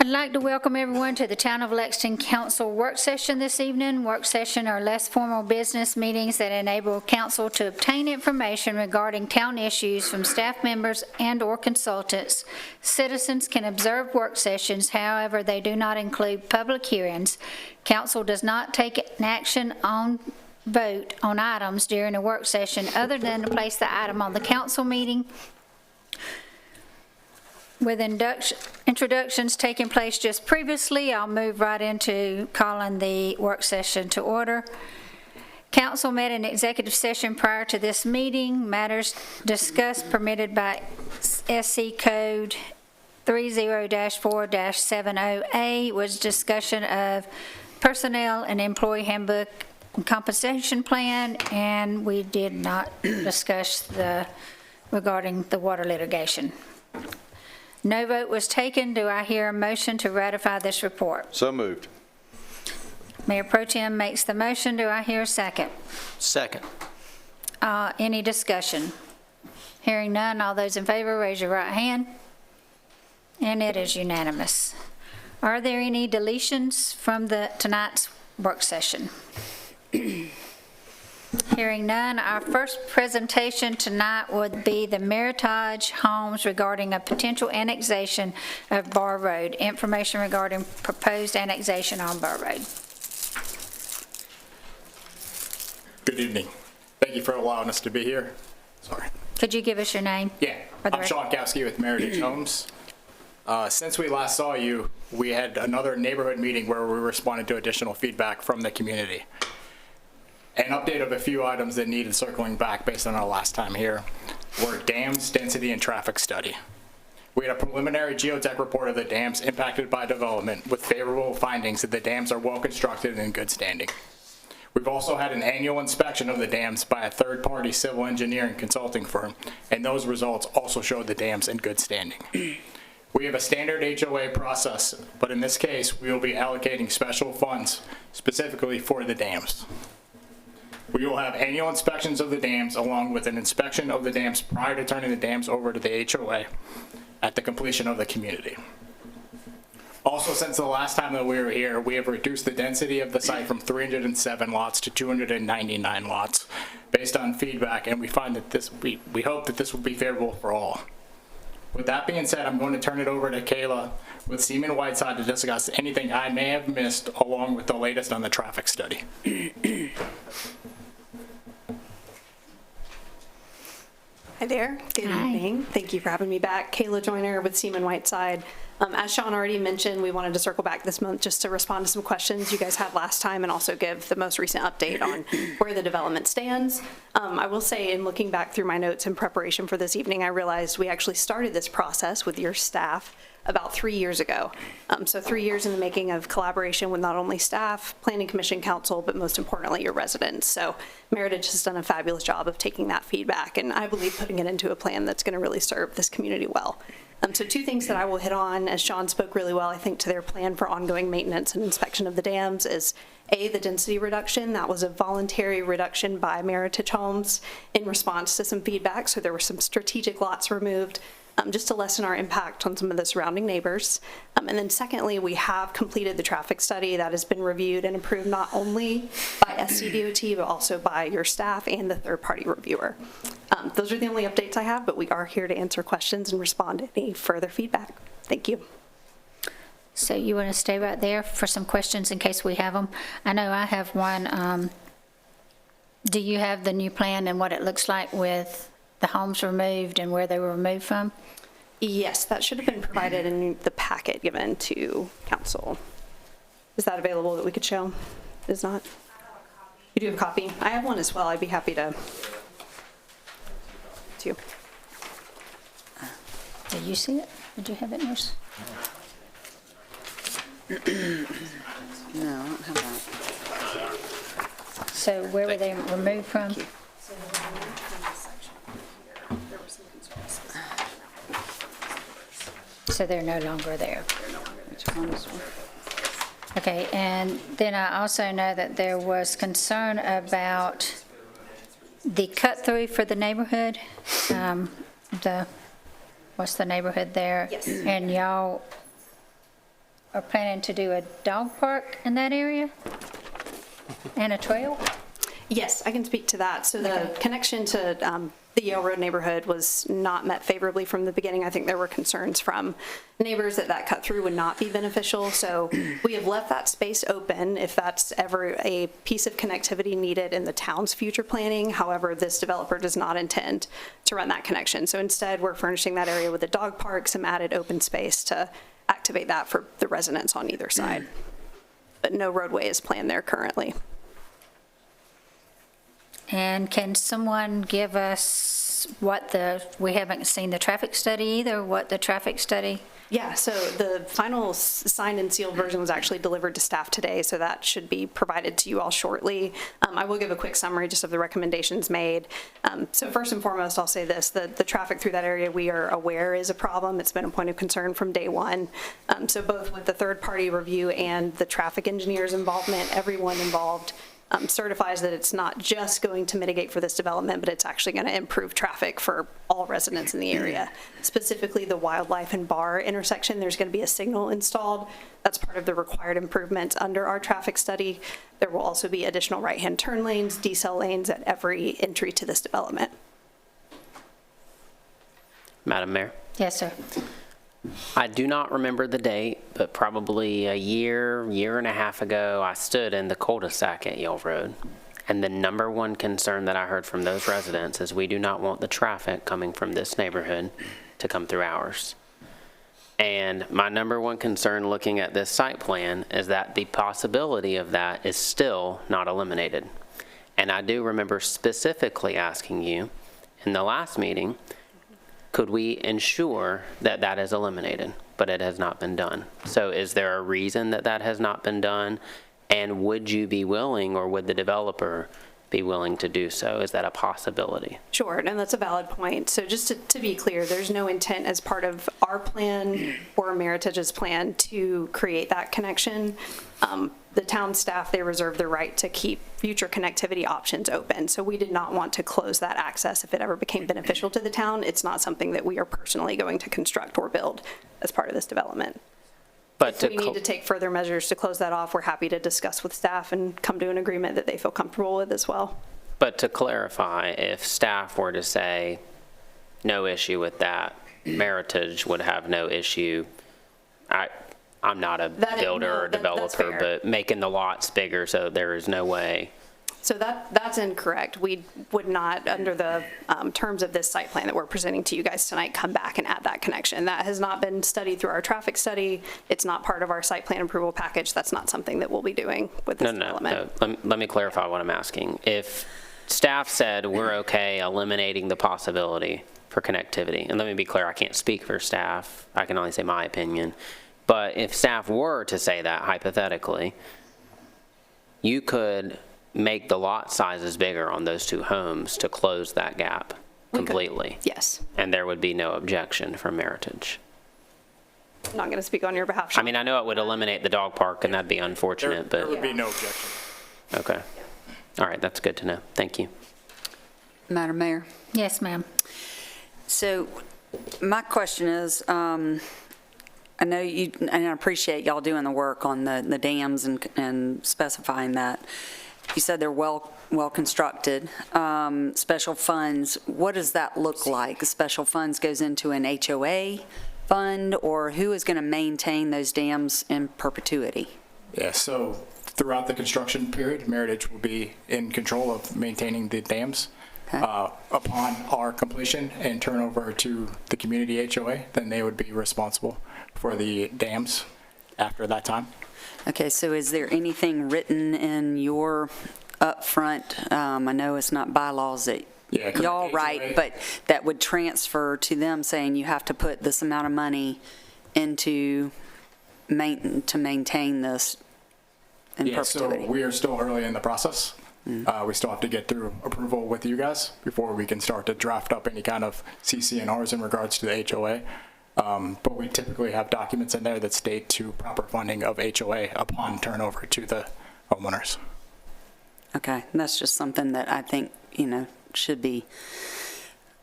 I'd like to welcome everyone to the Town of Lexington Council work session this evening. Work session are less formal business meetings that enable council to obtain information regarding town issues from staff members and/or consultants. Citizens can observe work sessions, however, they do not include public hearings. Council does not take an action on vote on items during a work session other than to place the item on the council meeting. With introductions taking place just previously, I'll move right into calling the work session to order. Council met in executive session prior to this meeting. Matters discussed permitted by SC Code 30-4-70A was discussion of personnel and employee handbook and compensation plan, and we did not discuss regarding the water litigation. No vote was taken. Do I hear a motion to ratify this report? So moved. Mayor Pro Tem makes the motion. Do I hear a second? Second. Any discussion? Hearing none, all those in favor, raise your right hand. And it is unanimous. Are there any deletions from tonight's work session? Hearing none, our first presentation tonight would be the Meritage Homes regarding a potential annexation of Bar Road. Information regarding proposed annexation on Bar Road. Good evening. Thank you for allowing us to be here. Sorry. Could you give us your name? Yeah, I'm Sean Kowski with Meritage Homes. Since we last saw you, we had another neighborhood meeting where we responded to additional feedback from the community. An update of a few items that needed circling back based on our last time here were dams, density, and traffic study. We had a preliminary geotech report of the dams impacted by development with favorable findings that the dams are well constructed and in good standing. We've also had an annual inspection of the dams by a third-party civil engineering consulting firm, and those results also showed the dams in good standing. We have a standard HOA process, but in this case, we will be allocating special funds specifically for the dams. We will have annual inspections of the dams along with an inspection of the dams prior to turning the dams over to the HOA at the completion of the community. Also, since the last time that we were here, we have reduced the density of the site from 307 lots to 299 lots based on feedback, and we find that we hope that this will be favorable for all. With that being said, I'm going to turn it over to Kayla with Seaman Whiteside to discuss anything I may have missed along with the latest on the traffic study. Hi there. Good evening. Thank you for having me back. Kayla Joyner with Seaman Whiteside. As Sean already mentioned, we wanted to circle back this month just to respond to some questions you guys had last time and also give the most recent update on where the development stands. I will say, in looking back through my notes in preparation for this evening, I realized we actually started this process with your staff about 3 years ago. So 3 years in the making of collaboration with not only staff, Planning Commission, Council, but most importantly, your residents. So Meritage has done a fabulous job of taking that feedback, and I believe putting it into a plan that's going to really serve this community well. So two things that I will hit on, as Sean spoke really well, I think, to their plan for ongoing maintenance and inspection of the dams is A, the density reduction. That was a voluntary reduction by Meritage Homes in response to some feedback. So there were some strategic lots removed just to lessen our impact on some of the surrounding neighbors. And then secondly, we have completed the traffic study that has been reviewed and approved not only by SCDOT, but also by your staff and the third-party reviewer. Those are the only updates I have, but we are here to answer questions and respond to any further feedback. Thank you. So you want to stay right there for some questions in case we have them? I know I have one. Do you have the new plan and what it looks like with the homes removed and where they were removed from? Yes, that should have been provided in the packet given to council. Is that available that we could show? It is not? You do have a copy? I have one as well. I'd be happy to. Did you see it? Did you have it in yours? No, I don't have that. So where were they removed from? So they're no longer there. Which one is one? Okay, and then I also know that there was concern about the cut through for the neighborhood. What's the neighborhood there? Yes. And y'all are planning to do a dog park in that area and a trail? Yes, I can speak to that. So the connection to the Yale Road neighborhood was not met favorably from the beginning. I think there were concerns from neighbors that that cut through would not be beneficial. So we have left that space open if that's ever a piece of connectivity needed in the town's future planning. However, this developer does not intend to run that connection. So instead, we're furnishing that area with a dog park, some added open space to activate that for the residents on either side. But no roadway is planned there currently. And can someone give us we haven't seen the traffic study either, what the traffic study? Yeah, so the final signed and sealed version was actually delivered to staff today, so that should be provided to you all shortly. I will give a quick summary just of the recommendations made. So first and foremost, I'll say this, the traffic through that area we are aware is a problem. It's been a point of concern from day one. So both with the third-party review and the traffic engineer's involvement, everyone involved certifies that it's not just going to mitigate for this development, but it's actually going to improve traffic for all residents in the area. Specifically, the Wildlife and Bar intersection, there's going to be a signal installed. That's part of the required improvements under our traffic study. There will also be additional right-hand turn lanes, decel lanes at every entry to this development. Madam Mayor, Yes, sir. I do not remember the date, but probably a year and a half ago, I stood in the cul-de-sac at Yale Road. And the number one concern that I heard from those residents is we do not want the traffic coming from this neighborhood to come through ours. And my number one concern looking at this site plan is that the possibility of that is still not eliminated. And I do remember specifically asking you in the last meeting, could we ensure that that is eliminated? But it has not been done. So is there a reason that that has not been done? And would you be willing, or would the developer be willing to do so? Is that a possibility? Sure, and that's a valid point. So just to be clear, there's no intent as part of our plan or Meritage's plan to create that connection. The town staff, they reserve the right to keep future connectivity options open. So we did not want to close that access if it ever became beneficial to the town. It's not something that we are personally going to construct or build as part of this development. But If we need to take further measures to close that off, we're happy to discuss with staff and come to an agreement that they feel comfortable with as well. But to clarify, if staff were to say, no issue with that, Meritage would have no issue. I'm not a builder or that's developer, fair. but making the lots bigger so there is no way. So that's incorrect. We would not, under the terms of this site plan that we're presenting to you guys tonight, come back and add that connection. That has not been studied through our traffic study. It's not part of our site plan approval package. That's not something that we'll be doing with this development. No. Let me clarify what I'm asking. If staff said we're okay eliminating the possibility for connectivity, and let me be clear, I can't speak for staff. I can only say my opinion. But if staff were to say that hypothetically, you could make the lot sizes bigger on those two homes to close that gap completely. Yes. And there would be no objection from Meritage. I'm not going to speak on your behalf, I Sean. mean, I know it would eliminate the dog park, and that'd be unfortunate, There but, would be no objection. okay. All right, that's good to know. Thank you. Madam Mayor, Yes, ma'am. so my question is, I know you, and I appreciate y'all doing the work on the dams and specifying that. You said they're well constructed. Special funds, what does that look like? Special funds goes into an HOA fund, or who is going to maintain those dams in perpetuity? Yeah, so throughout the construction period, Meritage will be in control of maintaining the dams. Okay. Upon our completion and turnover to the community HOA, then they would be responsible for the dams after that time. Okay, so is there anything written in your upfront, I know it's not bylaws that Yeah, correct. y'all HOA. write, but that would transfer to them saying you have to put this amount of money into to maintain this in Yeah, so perpetuity? we are still early in the process. We still have to get through approval with you guys before we can start to draft up any kind of CC&Rs in regards to the HOA. But we typically have documents in there that state to proper funding of HOA upon turnover to the homeowners. Okay, that's just something that I think, should be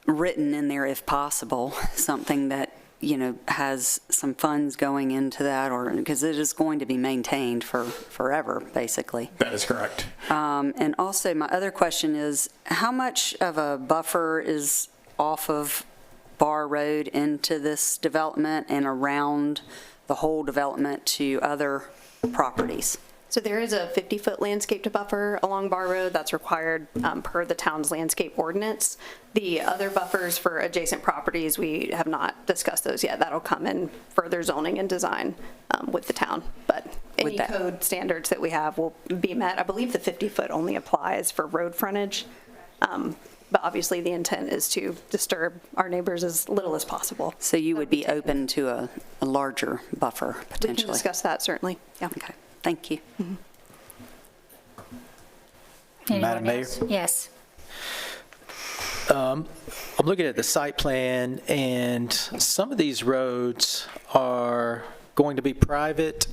written in there if possible, something that has some funds going into that, or, because it is going to be maintained for forever, basically. That is correct. And also, my other question is, how much of a buffer is off of Bar Road into this development and around the whole development to other properties? So there is a 50-foot landscaped buffer along Bar Road that's required per the town's landscape ordinance. The other buffers for adjacent properties, we have not discussed those yet. That'll come in further zoning and design with the town. But any code standards that we have will be met. I believe the 50-foot only applies for road frontage. But obviously, the intent is to disturb our neighbors as little as possible. So you would be open to a larger buffer, potentially? We can discuss that, certainly. Yeah. Okay, thank you. Anyone Madam Mayor? else? Yes. I'm looking at the site plan, and some of these roads are going to be private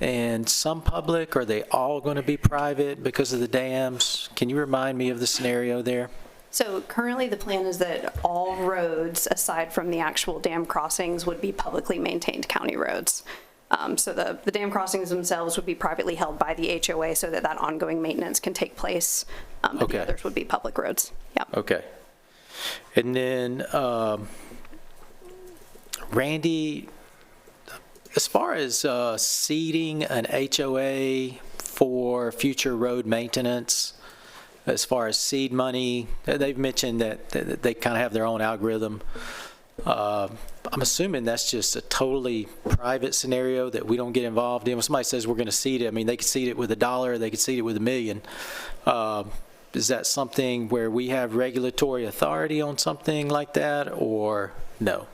and some public. Are they all going to be private because of the dams? Can you remind me of the scenario there? So currently, the plan is that all roads, aside from the actual dam crossings, would be publicly maintained county roads. So the dam crossings themselves would be privately held by the HOA so that that ongoing maintenance can take place. But Okay. the others would be public roads. Yeah. Okay. And then, Randy, as far as seeding an HOA for future road maintenance, as far as seed money, they've mentioned that they kind of have their own algorithm. I'm assuming that's just a totally private scenario that we don't get involved in. When somebody says we're going to seed it, I mean, they could seed it with $1, they could seed it with $1 million. Is that something where we have regulatory authority on something like that, or no?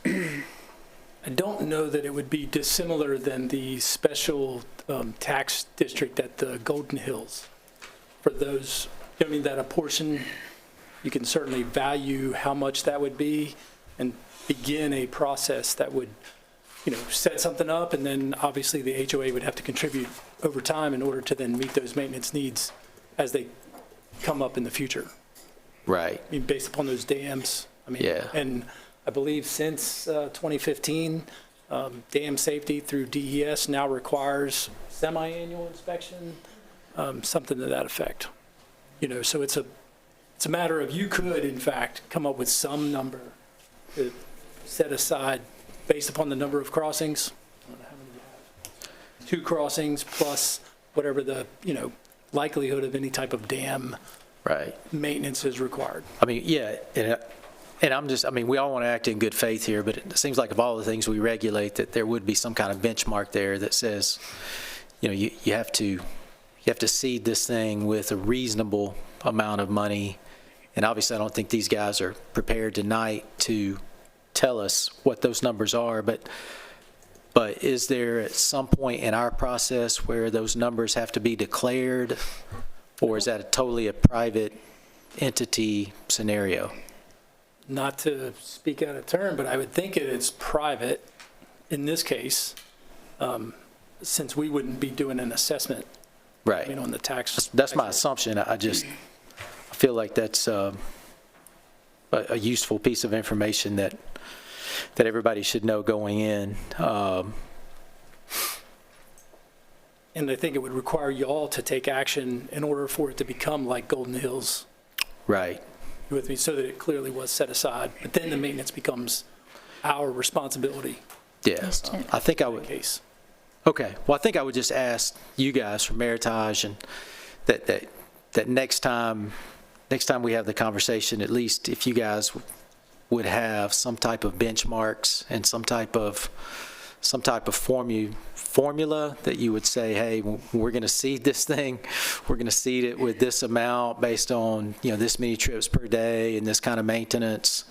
I don't know that it would be dissimilar than the special tax district at the Golden Hills. For those, I mean, that a portion, you can certainly value how much that would be and begin a process that would, set something up, and then obviously the HOA would have to contribute over time in order to then meet those maintenance needs as they come up in the future. Right. I mean, based upon those dams. I mean, Yeah. And I believe since 2015, dam safety through DES now requires semi-annual inspection, something to that effect. So it's a matter of, you could, in fact, come up with some number to set aside based upon the number of crossings. I don't know how many you have. 2 crossings plus whatever the, likelihood of any type of dam Right. maintenance is required. I mean, yeah, and we all want to act in good faith here, but it seems like of all the things we regulate, that there would be some kind of benchmark there that says, you have to seed this thing with a reasonable amount of money. And obviously, I don't think these guys are prepared tonight to tell us what those numbers are, but is there at some point in our process where those numbers have to be declared, or is that totally a private entity scenario? Not to speak out of turn, but I would think it's private in this case, since we wouldn't be doing an assessment, Right. on the tax. That's my assumption. I feel like that's a useful piece of information that everybody should know going in. And I think it would require you all to take action in order for it to become like Golden Hills. Right. You with me? So that it clearly was set aside, but then the maintenance becomes our responsibility Yeah. Understood. I think I in the would. case. Okay. Well, I think I would just ask you guys from Meritage and that next time we have the conversation, at least if you guys would have some type of benchmarks and some type of formula that you would say, hey, we're going to seed this thing. We're going to seed it with this amount based on, this many trips per day and this kind of maintenance,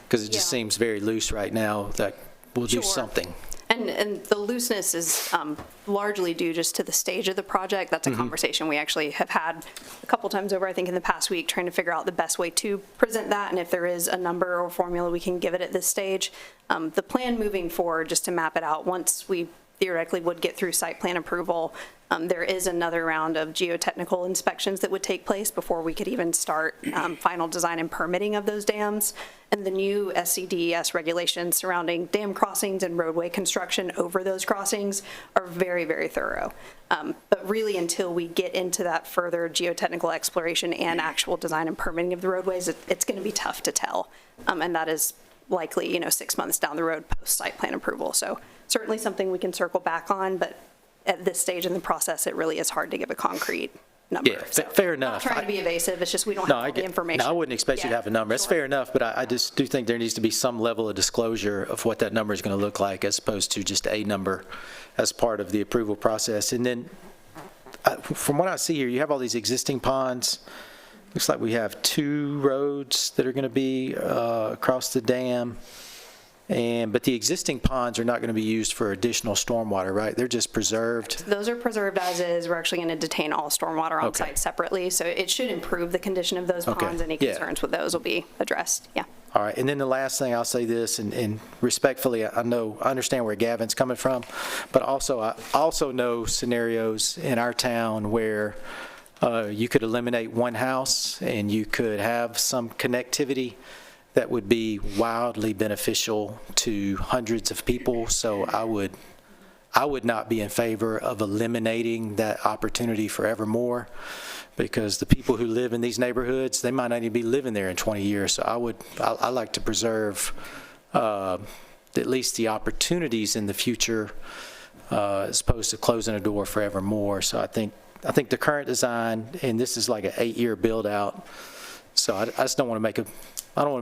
because it just Yeah. seems very loose right now that we'll do Sure. something. And the looseness is largely due just to the stage of the project. That's a conversation we actually have had a couple times over, I think, in the past week, trying to figure out the best way to present that, and if there is a number or formula we can give it at this stage. The plan moving forward, just to map it out, once we theoretically would get through site plan approval. There is another round of geotechnical inspections that would take place before we could even start final design and permitting of those dams. And the new SCDES regulations surrounding dam crossings and roadway construction over those crossings are very, very thorough. But really, until we get into that further geotechnical exploration and actual design and permitting of the roadways, it's going to be tough to tell. And that is likely, 6 months down the road post site plan approval. So certainly something we can circle back on, but at this stage in the process, it really is hard to give a concrete number. Yeah, So, fair enough. Not trying to be evasive, it's just we don't have all the information. No, I wouldn't expect you to have a number. That's Sure. fair enough, but I just do think there needs to be some level of disclosure of what that number is going to look like as opposed to just a number as part of the approval process. And then, from what I see here, you have all these existing ponds. Looks like we have 2 roads that are going to be across the dam. But the existing ponds are not going to be used for additional stormwater, right? They're just preserved. Those are preserved as is. We're actually going to detain all stormwater on Okay. site separately, so it should improve the condition of those Okay. ponds. Any Yeah. concerns with those will be addressed, yeah. All right, and then the last thing, I'll say this, and respectfully, I understand where Gavin's coming from, but also, I also know scenarios in our town where you could eliminate one house and you could have some connectivity that would be wildly beneficial to hundreds of people. So I would not be in favor of eliminating that opportunity forevermore, because the people who live in these neighborhoods, they might not even be living there in 20 years. So I like to preserve at least the opportunities in the future as opposed to closing a door forevermore. So I think the current design, and this is like an 8-year build out. So I just don't want to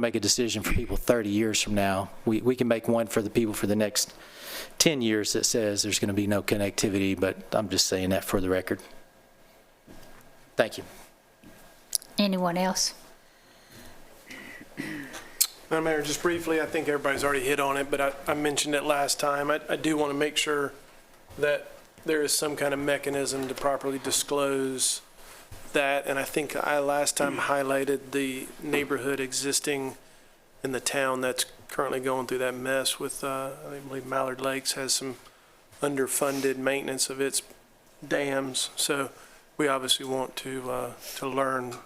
make a decision for people 30 years from now. We can make one for the people for the next 10 years that says there's going to be no connectivity, but I'm just saying that for the record. Thank you. Anyone else? Madam Mayor, just briefly, I think everybody's already hit on it, but I mentioned it last time. I do want to make sure that there is some kind of mechanism to properly disclose that, and I think I last time highlighted the neighborhood existing in the town that's currently going through that mess with, I believe Mallard Lakes has some underfunded maintenance of its dams, so we obviously want to learn.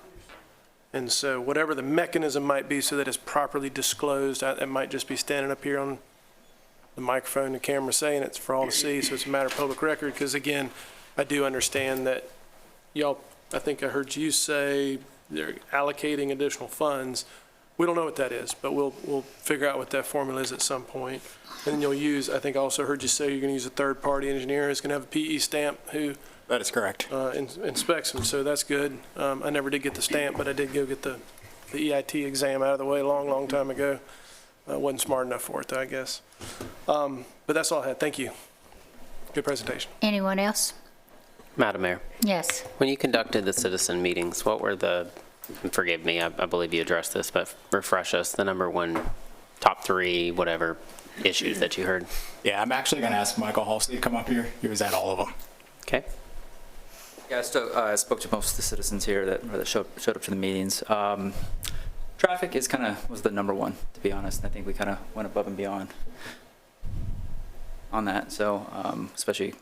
And so whatever the mechanism might be so that it's properly disclosed, it might just be standing up here on the microphone and camera saying it's for all to see, so it's a matter of public record, because again, I do understand that y'all, I think I heard you say they're allocating additional funds. We don't know what that is, but we'll figure out what that formula is at some point. And then you'll use, I think I also heard you say you're going to use a third-party engineer who's going to have a PE stamp who That is correct. inspects them, so that's good. I never did get the stamp, but I did go get the EIT exam out of the way a long, long time ago. Wasn't smart enough for it, though, I guess. But that's all I had. Thank you. Good presentation. Anyone else? Madam Mayor, Yes. when you conducted the citizen meetings, what were the, and forgive me, I believe you addressed this, but refresh us, the number 1, top 3, whatever issues that you heard? Yeah, I'm actually going to ask Michael Halsey to come up here. He was at all of them. Okay. Yeah, I spoke to most of the citizens here that showed up to the meetings. Traffic was the number 1, to be honest. I think we kind of went above and beyond on that. So, especially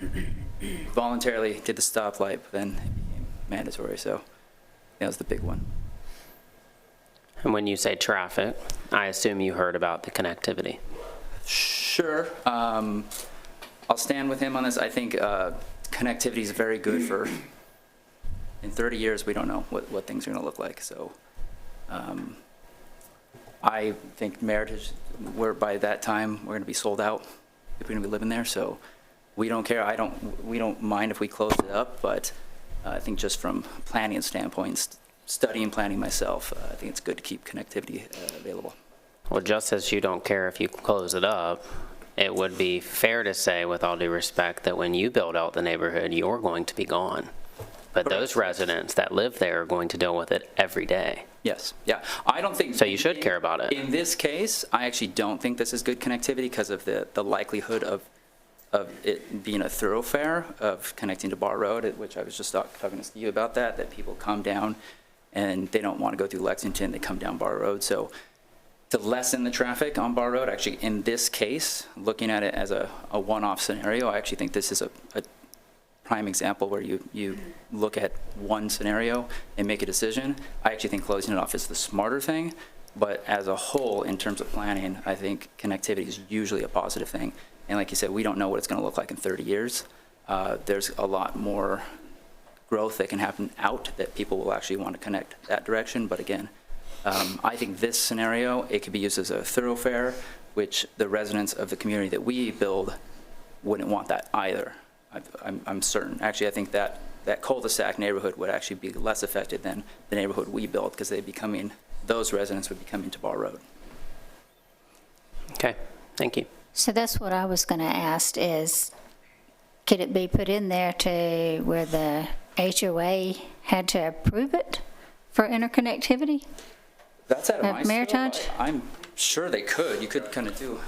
voluntarily did the stoplight, but then it became mandatory. So that was the big one. And when you say traffic, I assume you heard about the connectivity. Sure. I'll stand with him on this. I think connectivity is very good for, in 30 years, we don't know what things are going to look like. So I think Meritage, by that time, we're going to be sold out. If we're going to be living there. So we don't care. We don't mind if we close it up, but I think just from planning standpoint, studying planning myself, I think it's good to keep connectivity available. Well, just as you don't care if you close it up, it would be fair to say, with all due respect, that when you build out the neighborhood, you're going to be gone. But those residents that live there are going to deal with it every day. Yes, yeah. I don't think. So you should care about it. In this case, I actually don't think this is good connectivity because of the likelihood of it being a thoroughfare of connecting to Bar Road, which I was just talking to Steve about that people come down and they don't want to go through Lexington, they come down Bar Road. So to lessen the traffic on Bar Road. Actually, in this case, looking at it as a one-off scenario, I actually think this is a prime example where you look at one scenario and make a decision. I actually think closing it off is the smarter thing, but as a whole, in terms of planning, I think connectivity is usually a positive thing. And like you said, we don't know what it's going to look like in 30 years. There's a lot more growth that can happen out that people will actually want to connect that direction. But again, I think this scenario, it could be used as a thoroughfare, which the residents of the community that we build wouldn't want that either. I'm certain. Actually, I think that cul-de-sac neighborhood would actually be less affected than the neighborhood we built, because those residents would be coming to Bar Road. Okay, thank you. So that's what I was going to ask is, could it be put in there to where the HOA had to approve it for interconnectivity? That's out of my Maritime? scope. I'm sure they could. You could kind of do.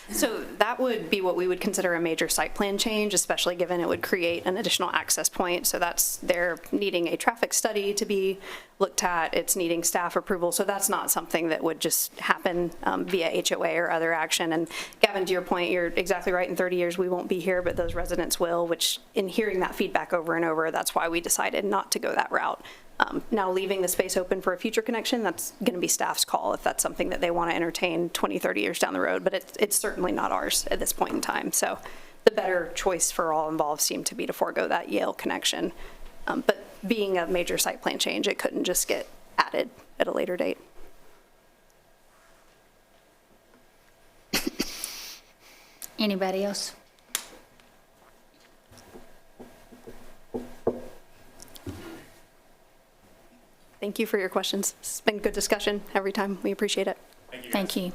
So that would be what we would consider a major site plan change, especially given it would create an additional access point. So they're needing a traffic study to be looked at. It's needing staff approval. So that's not something that would just happen via HOA or other action. And Gavin, to your point, you're exactly right. In 30 years, we won't be here, but those residents will, which in hearing that feedback over and over, that's why we decided not to go that route. Now, leaving the space open for a future connection, that's going to be staff's call if that's something that they want to entertain 20, 30 years down the road, but it's certainly not ours at this point in time. So the better choice for all involved seemed to be to forego that Yale connection. But being a major site plan change, it couldn't just get added at a later date. Anybody else? Thank you for your questions. It's been good discussion every time. We appreciate it. Thank you.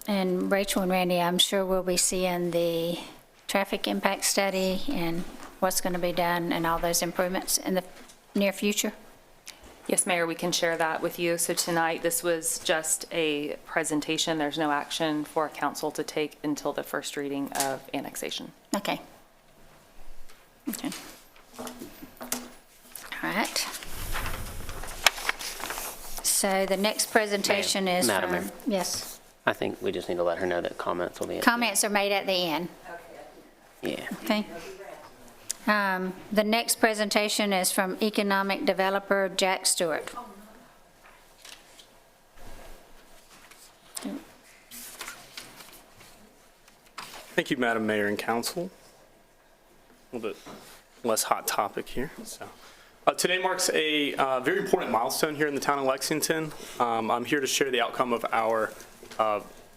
And Rachel and Randy, I'm sure we'll be seeing the traffic impact study and what's going to be done and all those improvements in the near future. Yes, Mayor, we can share that with you. So tonight, this was just a presentation. There's no action for council to take until the first reading of annexation. Okay. Okay. All right. So the next presentation is Madam from, Mayor. yes, I think we just need to let her know that comments will be. comments are made at the end. Yeah. Okay. The next presentation is from economic developer Jack Stewart. Thank you, Madam Mayor and Council. A little bit less hot topic here. So, today marks a very important milestone here in the town of Lexington. I'm here to share the outcome of our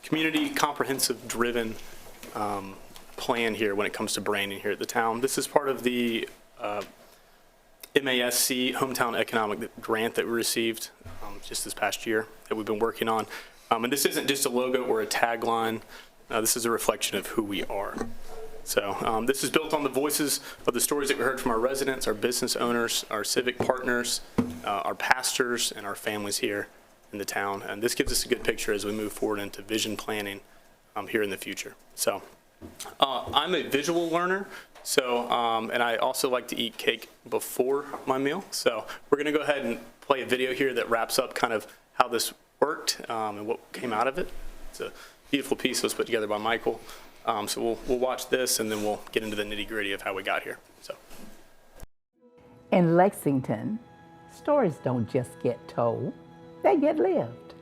community comprehensive driven plan here when it comes to branding here at the town. This is part of the MASC Hometown Economic Grant that we received just this past year that we've been working on. And this isn't just a logo or a tagline. This is a reflection of who we are. So this is built on the voices of the stories that we heard from our residents, our business owners, our civic partners, our pastors, and our families here in the town. And this gives us a good picture as we move forward into vision planning here in the future. So I'm a visual learner, so and I also like to eat cake before my meal. So we're going to go ahead and play a video here that wraps up kind of how this worked and what came out of it. It's a beautiful piece that was put together by Michael. So we'll watch this and then we'll get into the nitty-gritty of how we got here. So, in Lexington, stories don't just get told, they get lived.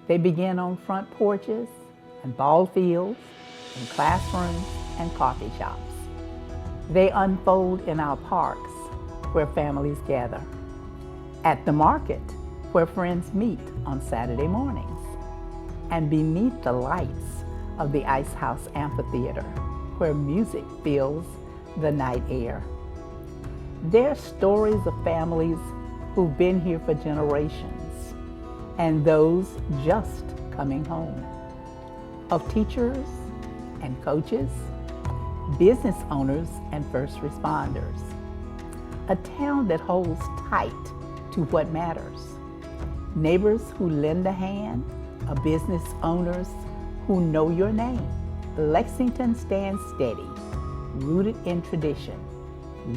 They begin on front porches and ball fields, in classrooms and coffee shops. They unfold in our parks where families gather, at the market where friends meet on Saturday mornings, and beneath the lights of the Ice House Amphitheater, where music fills the night air. They're stories of families who've been here for generations, and those just coming home, of teachers and coaches, business owners and first responders. A town that holds tight to what matters. Neighbors who lend a hand, a business owners who know your name. Lexington stands steady, rooted in tradition,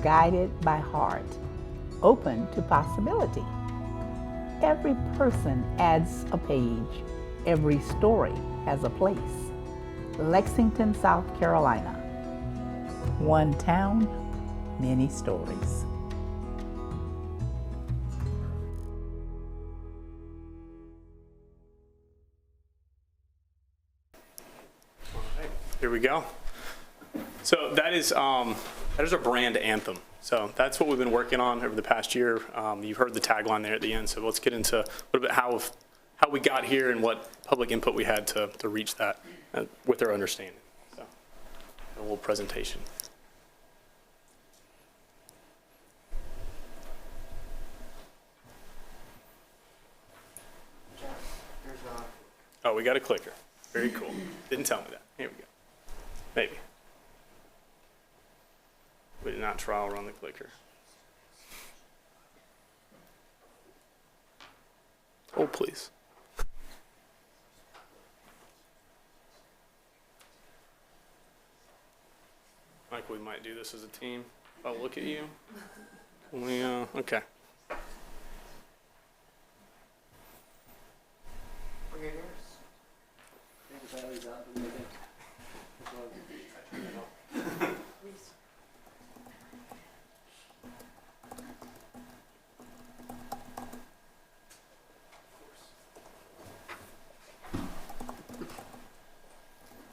guided by heart, open to possibility. Every person adds a page. Every story has a place. Lexington, South Carolina. One town, many stories. Here we go. So that is our brand anthem. So that's what we've been working on over the past year. You've heard the tagline there at the end. So let's get into a little bit how we got here and what public input we had to reach that with our understanding. So a little presentation. Oh, we got a clicker. Very cool. Didn't tell me that. Here we go. Maybe. We did not trial run the clicker. Hold, please. Like we might do this as a team. If I look at you. Okay.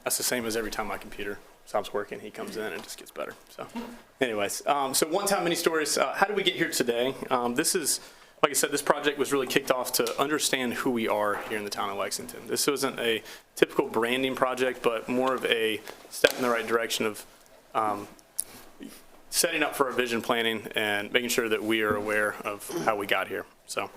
That's the same as every time my computer stops working, he comes in and it just gets better. So anyways, so one-time mini stories. How did we get here today? This is, like I said, this project was really kicked off to understand who we are here in the town of Lexington. This wasn't a typical branding project, but more of a step in the right direction of setting up for our vision planning and making sure that we are aware of how we got here. So.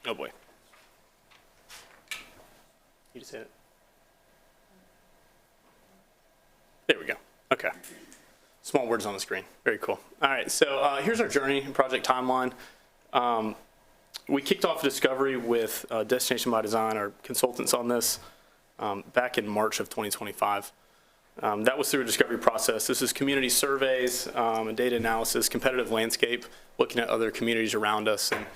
Oh boy. You just hit it. There we go. Okay. Small words on the screen. Very cool. All right, so here's our journey and project timeline. We kicked off discovery with Destination by Design, our consultants on this, back in March of 2025. That was through a discovery process. This is community surveys and data analysis, competitive landscape, looking at other communities around us, and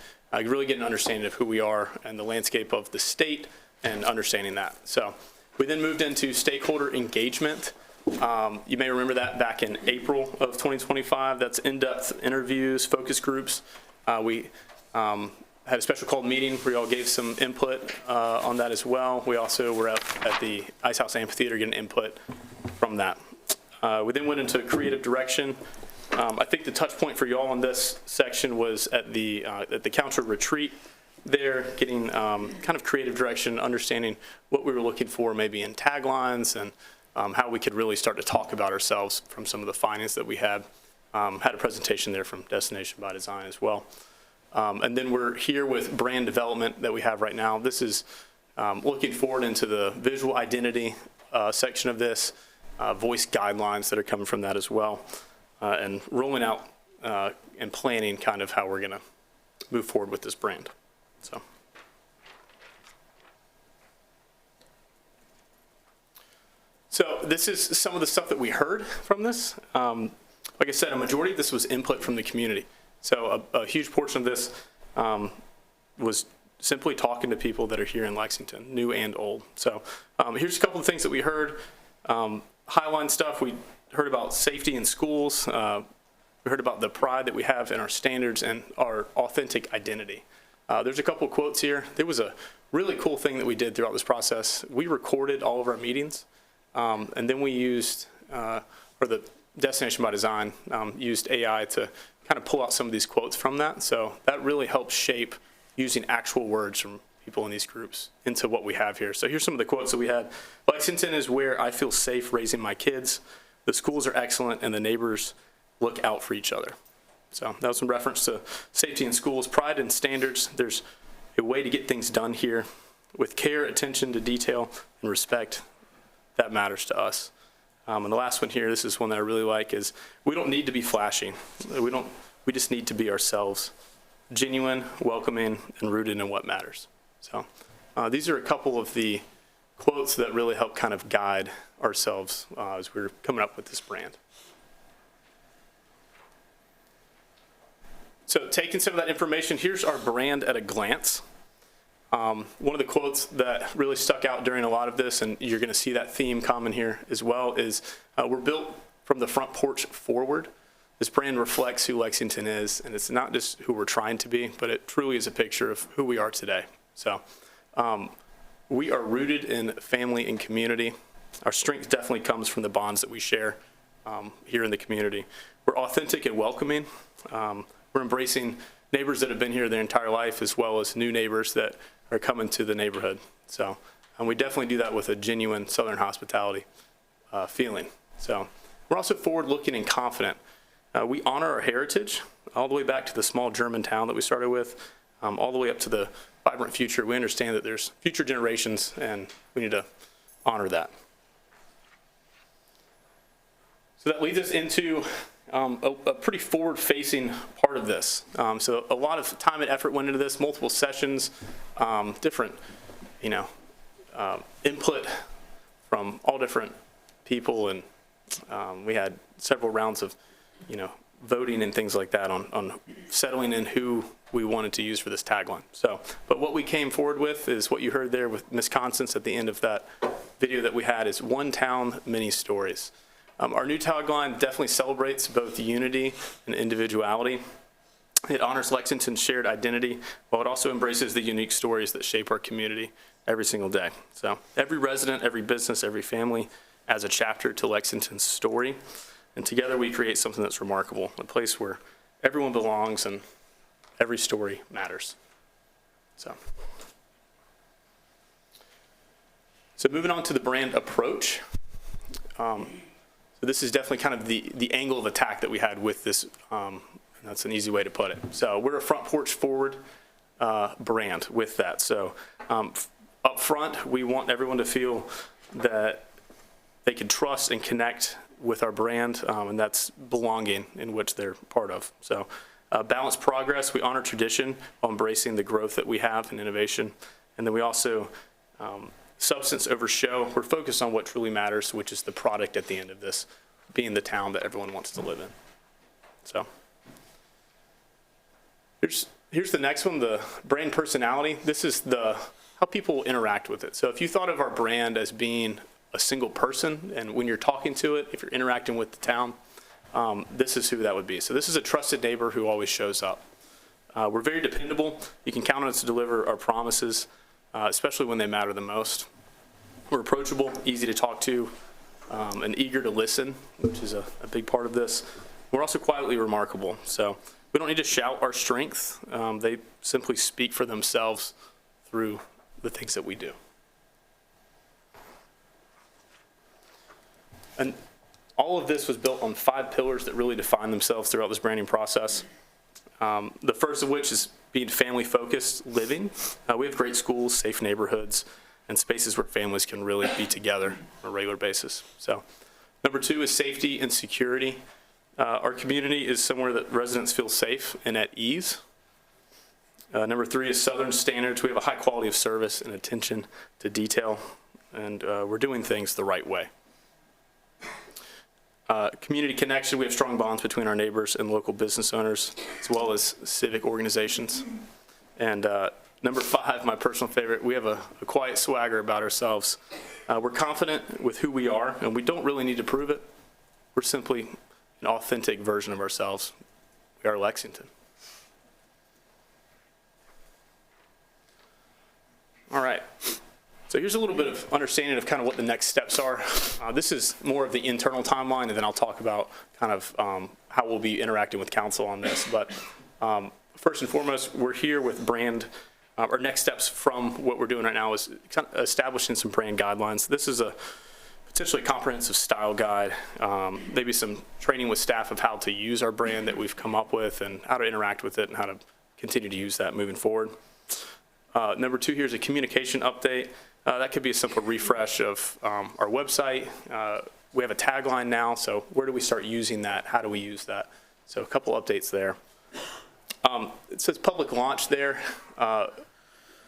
really get an understanding of who we are and the landscape of the state and understanding that. So we then moved into stakeholder engagement. You may remember that back in April of 2025. That's in-depth interviews, focus groups. We had a special called meeting where y'all gave some input on that as well. We also were at the Ice House Amphitheater getting input from that. We then went into creative direction. I think the touch point for y'all on this section was at the council retreat there, getting kind of creative direction, understanding what we were looking for maybe in taglines and how we could really start to talk about ourselves from some of the findings that we had. Had a presentation there from Destination by Design as well. And then we're here with brand development that we have right now. This is looking forward into the visual identity section of this, voice guidelines that are coming from that as well. And rolling out and planning kind of how we're going to move forward with this brand. So this is some of the stuff that we heard from this. Like I said, a majority of this was input from the community. So a huge portion of this was simply talking to people that are here in Lexington, new and old. So here's a couple of things that we heard. Highline stuff, we heard about safety in schools. We heard about the pride that we have in our standards and our authentic identity. There's a couple of quotes here. There was a really cool thing that we did throughout this process. We recorded all of our meetings, and then we used, or the Destination by Design used AI to kind of pull out some of these quotes from that. So that really helps shape using actual words from people in these groups into what we have here. So here's some of the quotes that we had. Lexington is where I feel safe raising my kids. The schools are excellent and the neighbors look out for each other. So that was some reference to safety in schools, pride and standards. There's a way to get things done here with care, attention to detail, and respect. That matters to us. And the last one here, this is one that I really like, is we don't need to be flashy. We just need to be ourselves, genuine, welcoming, and rooted in what matters. So these are a couple of the quotes that really help kind of guide ourselves as we're coming up with this brand. So taking some of that information, here's our brand at a glance. One of the quotes that really stuck out during a lot of this, and you're going to see that theme common here as well, is we're built from the front porch forward. This brand reflects who Lexington is, and it's not just who we're trying to be, but it truly is a picture of who we are today. So we are rooted in family and community. Our strength definitely comes from the bonds that we share here in the community. We're authentic and welcoming. We're embracing neighbors that have been here their entire life, as well as new neighbors that are coming to the neighborhood. So we definitely do that with a genuine Southern hospitality feeling. So we're also forward-looking and confident. We honor our heritage all the way back to the small German town that we started with, all the way up to the vibrant future. We understand that there's future generations, and we need to honor that. So that leads us into a pretty forward-facing part of this. So a lot of time and effort went into this, multiple sessions, different, input from all different people, and we had several rounds of, voting and things like that on settling in who we wanted to use for this tagline. So, but what we came forward with is what you heard there with Miss Constance at the end of that video that we had, is one town, many stories. Our new tagline definitely celebrates both unity and individuality. It honors Lexington's shared identity, while it also embraces the unique stories that shape our community every single day. So every resident, every business, every family adds a chapter to Lexington's story, and together we create something that's remarkable, a place where everyone belongs and every story matters. So moving on to the brand approach. So this is definitely kind of the angle of attack that we had with this, and that's an easy way to put it. So we're a front porch forward brand with that. So up front, we want everyone to feel that they can trust and connect with our brand, and that's belonging, in which they're part of. So balanced progress, we honor tradition while embracing the growth that we have and innovation. And then we also, substance over show, we're focused on what truly matters, which is the product at the end of this, being the town that everyone wants to live in. So here's the next one, the brand personality. This is how people interact with it. So if you thought of our brand as being a single person, and when you're talking to it, if you're interacting with the town, this is who that would be. So this is a trusted neighbor who always shows up. We're very dependable. You can count on us to deliver our promises, especially when they matter the most. We're approachable, easy to talk to, and eager to listen, which is a big part of this. We're also quietly remarkable. So we don't need to shout our strength. They simply speak for themselves through the things that we do. And all of this was built on 5 pillars that really define themselves throughout this branding process. The first of which is being family-focused living. We have great schools, safe neighborhoods, and spaces where families can really be together on a regular basis. So, number 2 is safety and security. Our community is somewhere that residents feel safe and at ease. Number 3 is Southern standards. We have a high quality of service and attention to detail, and we're doing things the right way. Community connection, we have strong bonds between our neighbors and local business owners, as well as civic organizations. And number 5, my personal favorite, we have a quiet swagger about ourselves. We're confident with who we are, and we don't really need to prove it. We're simply an authentic version of ourselves. We are Lexington. All right. So here's a little bit of understanding of kind of what the next steps are. This is more of the internal timeline, and then I'll talk about kind of how we'll be interacting with council on this. But first and foremost, we're here with brand. Our next steps from what we're doing right now is kind of establishing some brand guidelines. This is a potentially comprehensive style guide, maybe some training with staff of how to use our brand that we've come up with and how to interact with it and how to continue to use that moving forward. Number 2 here is a communication update. That could be a simple refresh of our website. We have a tagline now, so where do we start using that? How do we use that? So a couple updates there. It says public launch there.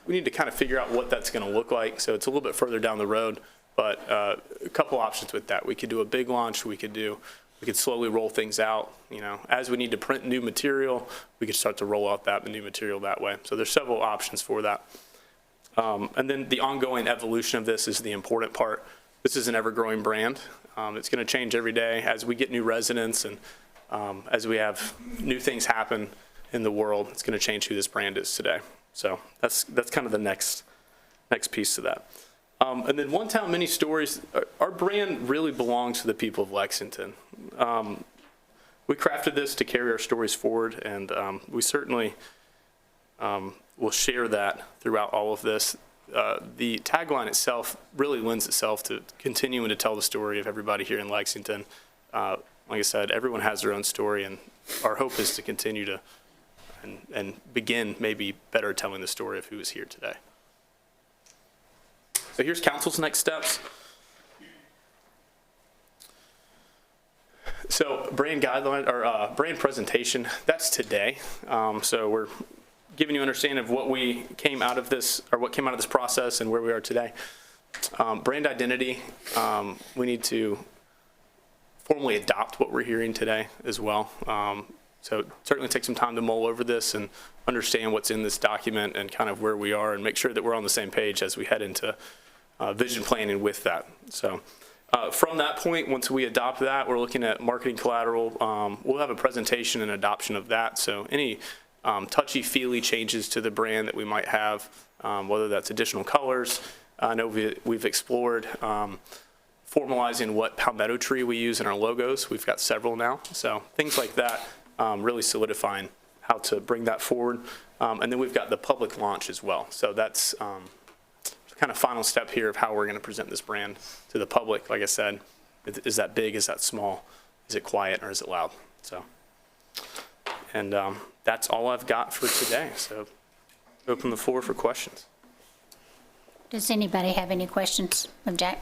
we need to kind of figure out what that's going to look like. So it's a little bit further down the road, but a couple options with that. We could do a big launch. We could slowly roll things out. You know, as we need to print new material, we could start to roll out the new material that way. So there's several options for that. And then the ongoing evolution of this is the important part. This is an ever-growing brand. It's going to change every day as we get new residents and as we have new things happen in the world. It's going to change who this brand is today. So that's kind of the next piece to that. And then One Town, Many Stories. Our brand really belongs to the people of Lexington. We crafted this to carry our stories forward, and we certainly will share that throughout all of this. The tagline itself really lends itself to continuing to tell the story of everybody here in Lexington. Like I said, everyone has their own story, and our hope is to continue to and begin maybe better telling the story of who is here today. So here's council's next steps. So brand guideline or brand presentation, that's today. So we're giving you an understanding of what we came out of this, or what came out of this process and where we are today. Brand identity, we need to formally adopt what we're hearing today as well. So certainly take some time to mull over this and understand what's in this document and kind of where we are, and make sure that we're on the same page as we head into vision planning with that. So from that point, once we adopt that, we're looking at marketing collateral. We'll have a presentation and adoption of that. So any touchy-feely changes to the brand that we might have, whether that's additional colors. I know we've explored formalizing what palmetto tree we use in our logos. We've got several now. So things like that, really solidifying how to bring that forward. And then we've got the public launch as well. So that's kind of final step here of how we're going to present this brand to the public. Like I said, is that big? Is that small? Is it quiet or is it loud? So, and that's all I've got for today. So open the floor for questions. Does anybody have any questions of Jack?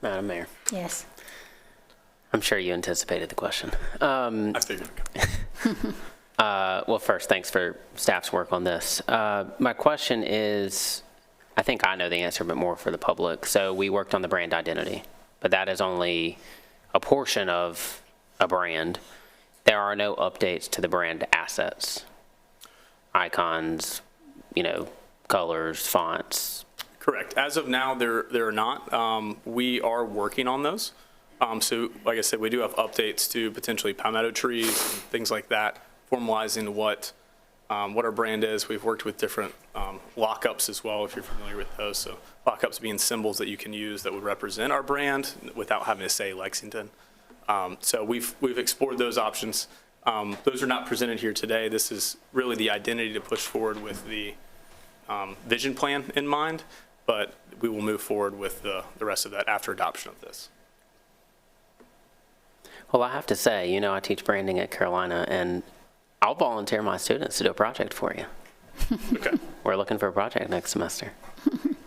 Madam Mayor, Yes. I'm sure you anticipated the question. I figured. Well, first, thanks for staff's work on this. My question is, I think I know the answer, but more for the public. So we worked on the brand identity, but that is only a portion of a brand. There are no updates to the brand assets, icons, colors, fonts. Correct. As of now, there are not. We are working on those. So like I said, we do have updates to potentially palmetto trees and things like that, formalizing what our brand is. We've worked with different lockups as well, if you're familiar with those. So lockups being symbols that you can use that would represent our brand without having to say Lexington. So we've explored those options. Those are not presented here today. This is really the identity to push forward with the vision plan in mind, but we will move forward with the rest of that after adoption of this. Well, I have to say, I teach branding at Carolina, and I'll volunteer my students to do a project for you. Okay. We're looking for a project next semester.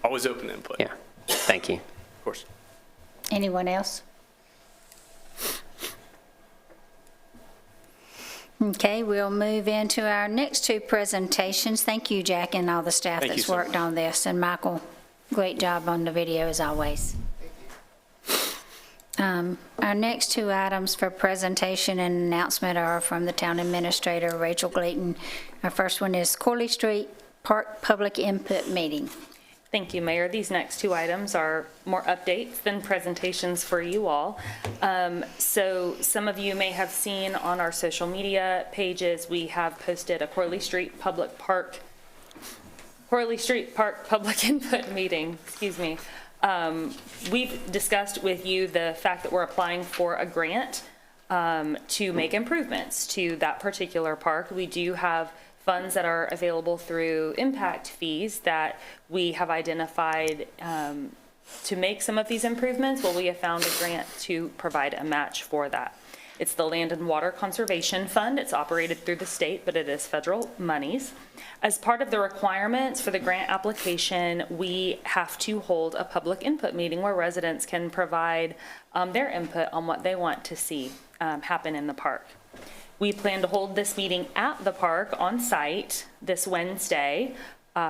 Always open to input. Yeah. Thank you. Of course. Anyone else? Okay, we'll move into our next two presentations. Thank you, Jack, and all the staff Thank you that's so worked much. on this. And Michael, great job on the video as always. Our next two items for presentation and announcement are from the town administrator, Rachel Glayton. Our first one is Corley Street Park Public Input Meeting. Thank you, Mayor. These next two items are more updates than presentations for you all. So some of you may have seen on our social media pages, we have posted a Corley Street Park Public Input Meeting, excuse me. We've discussed with you the fact that we're applying for a grant to make improvements to that particular park. We do have funds that are available through impact fees that we have identified to make some of these improvements. Well, we have found a grant to provide a match for that. It's the Land and Water Conservation Fund. It's operated through the state, but it is federal monies. As part of the requirements for the grant application, we have to hold a public input meeting where residents can provide their input on what they want to see happen in the park. We plan to hold this meeting at the park on site this Wednesday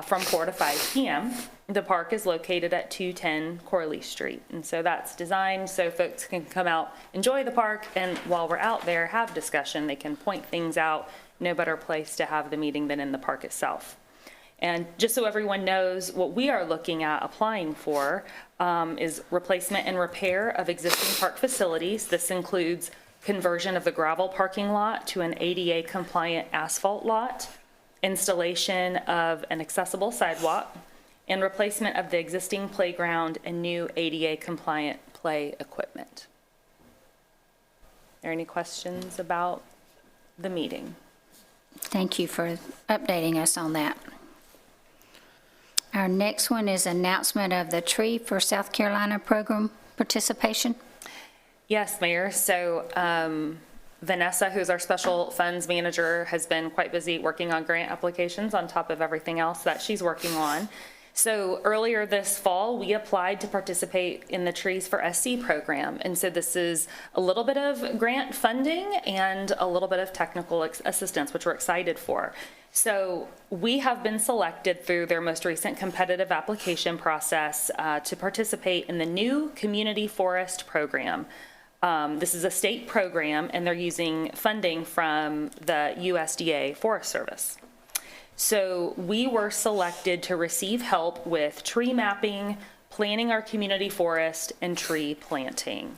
from 4 to 5 p.m. The park is located at 210 Corley Street. And so that's designed so folks can come out, enjoy the park, and while we're out there, have discussion. They can point things out. No better place to have the meeting than in the park itself. And just so everyone knows, what we are looking at applying for is replacement and repair of existing park facilities. This includes conversion of the gravel parking lot to an ADA compliant asphalt lot, installation of an accessible sidewalk, and replacement of the existing playground and new ADA compliant play equipment. Are there any questions about the meeting? Thank you for updating us on that. Our next one is announcement of the Tree for South Carolina program participation. Yes, Mayor. So Vanessa, who's our special funds manager, has been quite busy working on grant applications on top of everything else that she's working on. So earlier this fall, we applied to participate in the Trees for SC program. And so this is a little bit of grant funding and a little bit of technical assistance, which we're excited for. So we have been selected through their most recent competitive application process to participate in the new Community Forest program. This is a state program, and they're using funding from the USDA Forest Service. So we were selected to receive help with tree mapping, planning our community forest, and tree planting.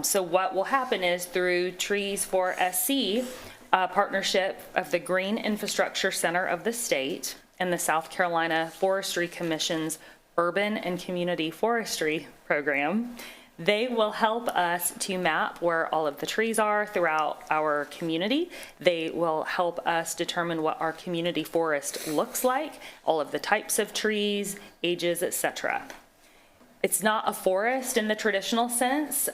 So what will happen is through Trees for SC, a partnership of the Green Infrastructure Center of the state and the South Carolina Forestry Commission's Urban and Community Forestry Program, they will help us to map where all of the trees are throughout our community. They will help us determine what our community forest looks like, all of the types of trees, ages, etc. It's not a forest in the traditional sense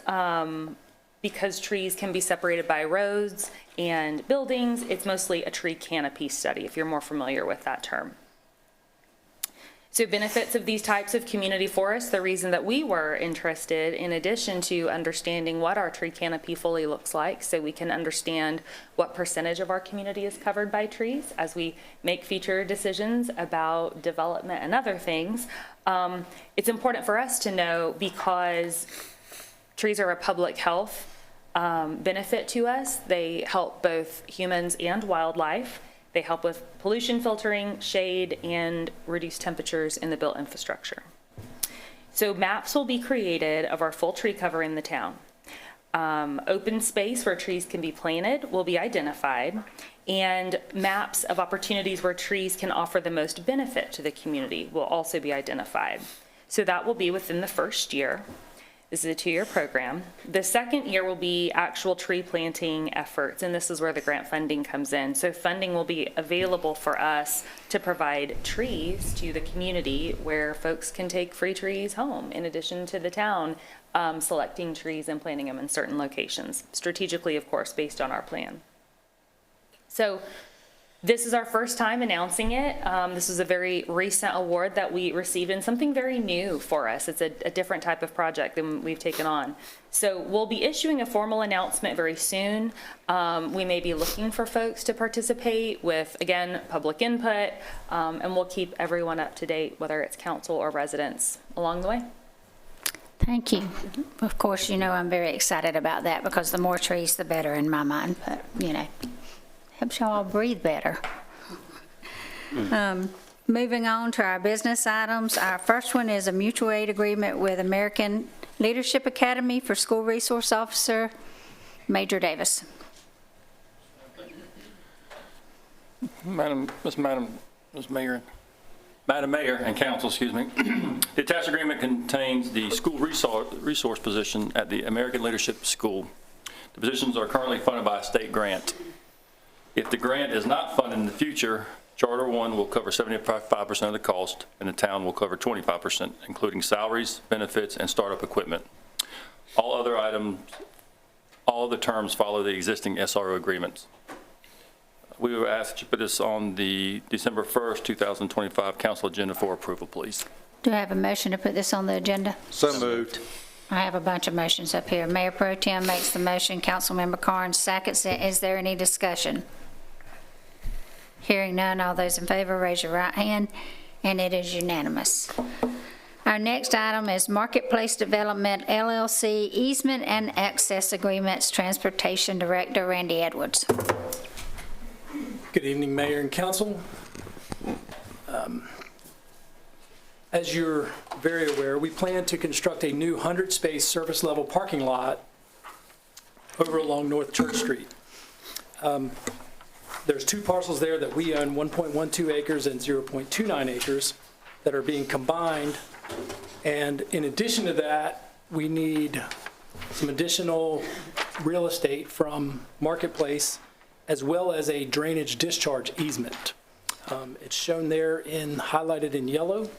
because trees can be separated by roads and buildings. It's mostly a tree canopy study, if you're more familiar with that term. So benefits of these types of community forests, the reason that we were interested, in addition to understanding what our tree canopy fully looks like, so we can understand what percentage of our community is covered by trees as we make future decisions about development and other things. It's important for us to know because trees are a public health benefit to us. They help both humans and wildlife. They help with pollution filtering, shade, and reduce temperatures in the built infrastructure. So maps will be created of our full tree cover in the town. Open space where trees can be planted will be identified, and maps of opportunities where trees can offer the most benefit to the community will also be identified. So that will be within the first year. This is a 2-year program. The second year will be actual tree planting efforts, and this is where the grant funding comes in. So funding will be available for us to provide trees to the community where folks can take free trees home, in addition to the town selecting trees and planting them in certain locations, strategically, of course, based on our plan. So this is our first time announcing it. This is a very recent award that we received and something very new for us. It's a different type of project than we've taken on. So we'll be issuing a formal announcement very soon. We may be looking for folks to participate with, again, public input, and we'll keep everyone up to date, whether it's council or residents, along the way. Thank you. Of course, you know I'm very excited about that because the more trees, the better in my mind, but, you know. Helps y'all breathe better. Moving on to our business items. Our first one is a mutual aid agreement with American Leadership Academy for School Resource Officer, Major Davis. Madam Mayor and Council, excuse me. The attached agreement contains the school resource position at the American Leadership School. The positions are currently funded by a state grant. If the grant is not funded in the future, Charter One will cover 75% of the cost, and the town will cover 25%, including salaries, benefits, and startup equipment. All other terms follow the existing SRO agreements. We were asked to put this on the December 1st, 2025 council agenda for approval, please. Do I have a motion to put this on the agenda? So moved. I have a bunch of motions up here. Mayor Pro Tem makes the motion, Councilmember Carnes seconds it. Is there any discussion? Hearing none, all those in favor, raise your right hand, and it is unanimous. Our next item is Marketplace Development LLC Easement and Access Agreements, Transportation Director Randy Edwards. Good evening, Mayor and Council. As you're very aware, we plan to construct a new 100-space surface-level parking lot over along North Church Street. There's two parcels there that we own, 1.12 acres and 0.29 acres, that are being combined. And in addition to that, we need some additional real estate from Marketplace, as well as a drainage discharge easement. It's shown there in, highlighted in yellow.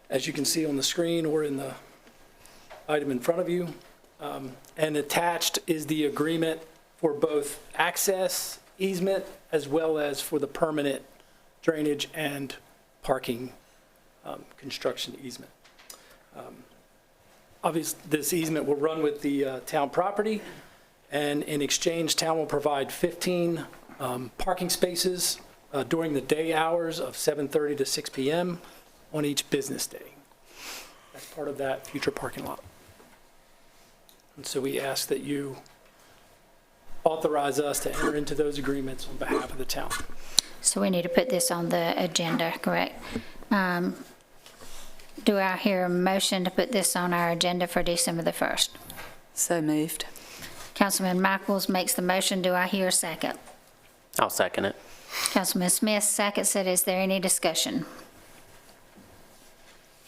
As you can see on the screen or in the item in front of you. And attached is the agreement for both access easement as well as for the permanent drainage and parking construction easement. Obviously, this easement will run with the town property, and in exchange, town will provide 15 parking spaces during the day hours of 7:30 to 6 p.m. on each business day. That's part of that future parking lot. And so we ask that you authorize us to enter into those agreements on behalf of the town. So we need to put this on the agenda, correct? Do I hear a motion to put this on our agenda for December the 1st? So moved. Councilman Michaels makes the motion. Do I hear a second? I'll second it. Councilman Smith seconds it. Is there any discussion?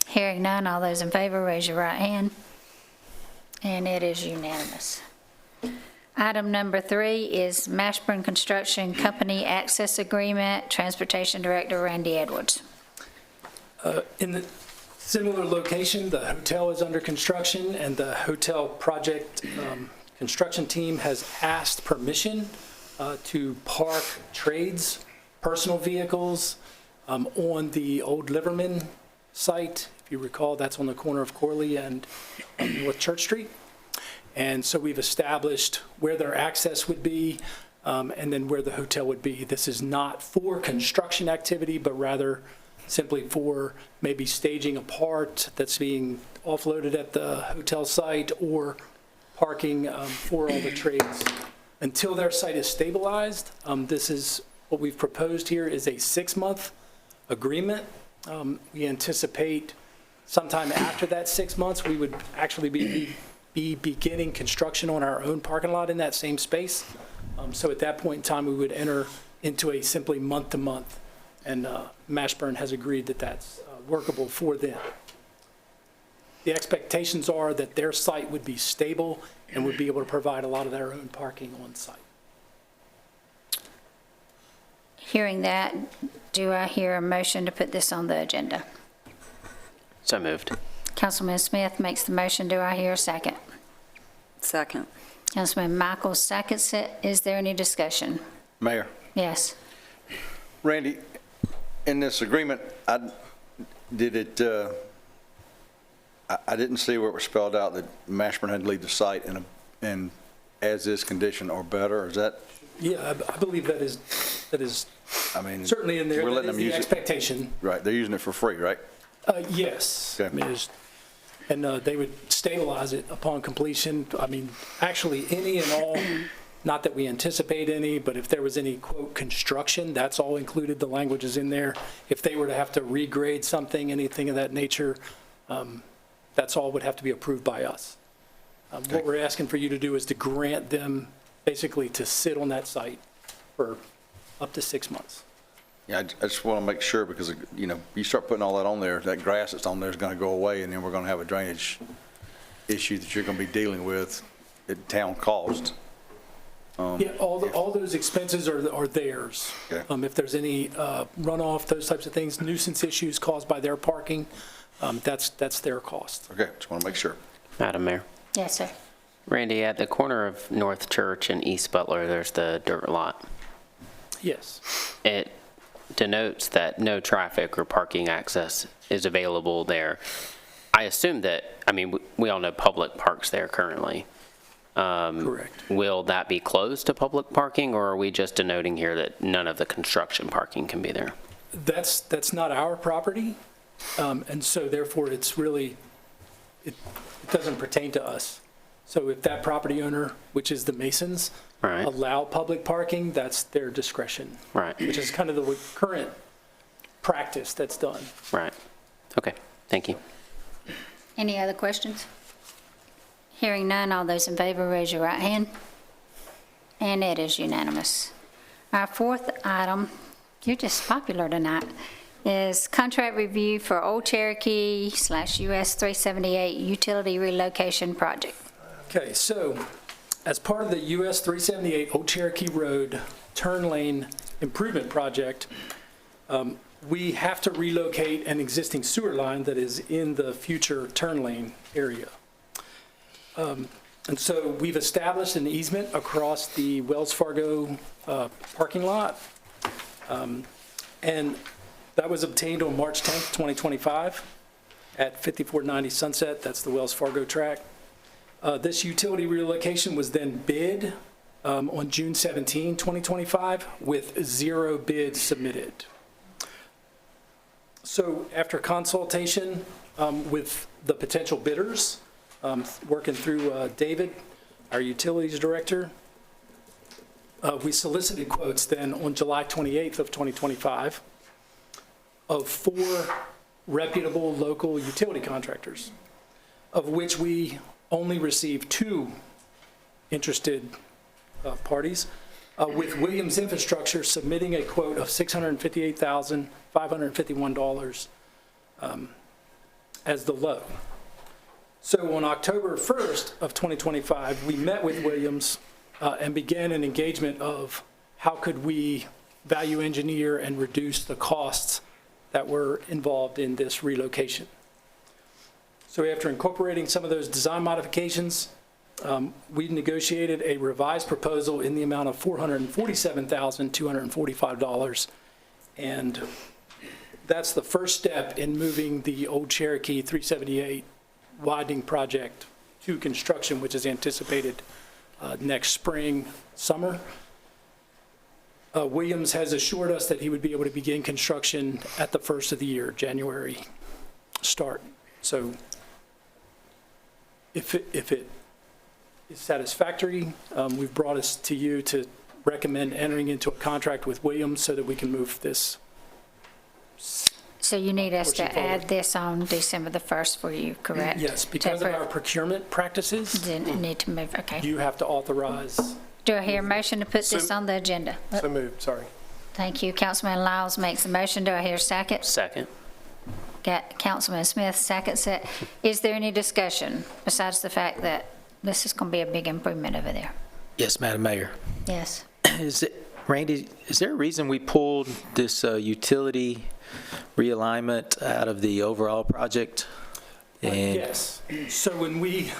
Hearing none, all those in favor, raise your right hand. And it is unanimous. Item number 3 is Mashburn Construction Company Access Agreement, Transportation Director Randy Edwards. In the similar location, the hotel is under construction, and the hotel project construction team has asked permission to park trades, personal vehicles on the old Liverman site. If you recall, that's on the corner of Corley and North Church Street. And so we've established where their access would be and then where the hotel would be. This is not for construction activity, but rather simply for maybe staging a part that's being offloaded at the hotel site or parking for all the trades. Until their site is stabilized, this is what we've proposed here is a 6-month agreement. We anticipate sometime after that 6 months, we would actually be beginning construction on our own parking lot in that same space. So at that point in time, we would enter into a simply month-to-month, and Mashburn has agreed that that's workable for them. The expectations are that their site would be stable and would be able to provide a lot of their own parking on site. Hearing that, do I hear a motion to put this on the agenda? So moved. Councilman Smith makes the motion. Do I hear a second? Second. Councilman Michaels seconds it. Is there any discussion? Mayor, Yes. Randy, in this agreement, I didn't see where it was spelled out that Mashburn had to leave the site in as-is condition or better. Is that? Yeah, I believe that is I mean, certainly in there. we're letting That is them the use it. expectation. Right, they're using it for free, right? Yes. Okay. I mean, and they would stabilize it upon completion. I mean, actually, any and all, not that we anticipate any, but if there was any, quote, construction, that's all included, the language is in there. If they were to have to regrade something, anything of that nature, that's all would have to be approved by us. What we're asking for you to do is to grant them basically to sit on that site for up to 6 months. Yeah, I just want to make sure because, you know, you start putting all that on there, that grass that's on there is going to go away, and then we're going to have a drainage issue that you're going to be dealing with at town cost. Yeah, all those expenses are theirs. Okay. If there's any runoff, those types of things, nuisance issues caused by their parking, that's their cost. Okay, just want to make sure. Madam Mayor. Yes, sir. Randy, at the corner of North Church and East Butler, there's the dirt lot. Yes. It denotes that no traffic or parking access is available there. I assume that, I mean, we all know public parks there currently. Correct. Will that be closed to public parking, or are we just denoting here that none of the construction parking can be there? That's not our property, and so therefore it's really, it doesn't pertain to us. So if that property owner, which is the Masons, Right. allow public parking, that's their discretion. Right. Which is kind of the current practice that's done. Right. Okay, thank you. Any other questions? Hearing none, all those in favor, raise your right hand. And it is unanimous. Our fourth item, you're just popular tonight, is contract review for Old Cherokee / US 378 utility relocation project. Okay, so as part of the US 378 Old Cherokee Road turn lane improvement project, we have to relocate an existing sewer line that is in the future turn lane area. And so we've established an easement across the Wells Fargo parking lot. And that was obtained on March 10th, 2025 at 5490 Sunset. That's the Wells Fargo track. This utility relocation was then bid on June 17, 2025, with 0 bids submitted. So after consultation with the potential bidders, working through David, our utilities director, we solicited quotes then on July 28th of 2025 of 4 reputable local utility contractors, of which we only received 2 interested parties, with Williams Infrastructure submitting a quote of $658,551 as the low. So on October 1st of 2025, we met with Williams and began an engagement of how could we value engineer and reduce the costs that were involved in this relocation. So after incorporating some of those design modifications, we negotiated a revised proposal in the amount of $447,245. And that's the first step in moving the Old Cherokee 378 widening project to construction, which is anticipated next spring, summer. Williams has assured us that he would be able to begin construction at the first of the year, January start. So if it is satisfactory, we've brought us to you to recommend entering into a contract with Williams so that we can move this. So you need us to Pushing forward. add this on December the 1st for you, correct? Yes, because of our procurement practices, Didn't need to move, okay. you have to authorize. Do I hear a motion to put this on the agenda? So moved, sorry. Thank you. Councilman Lyles makes a motion. Do I hear a second? Second. Got Councilman Smith seconds it. Is there any discussion besides the fact that this is going to be a big improvement over there? Yes, Madam Mayor. Yes. Randy, is there a reason we pulled this utility realignment out of the overall project? And Yes. So when we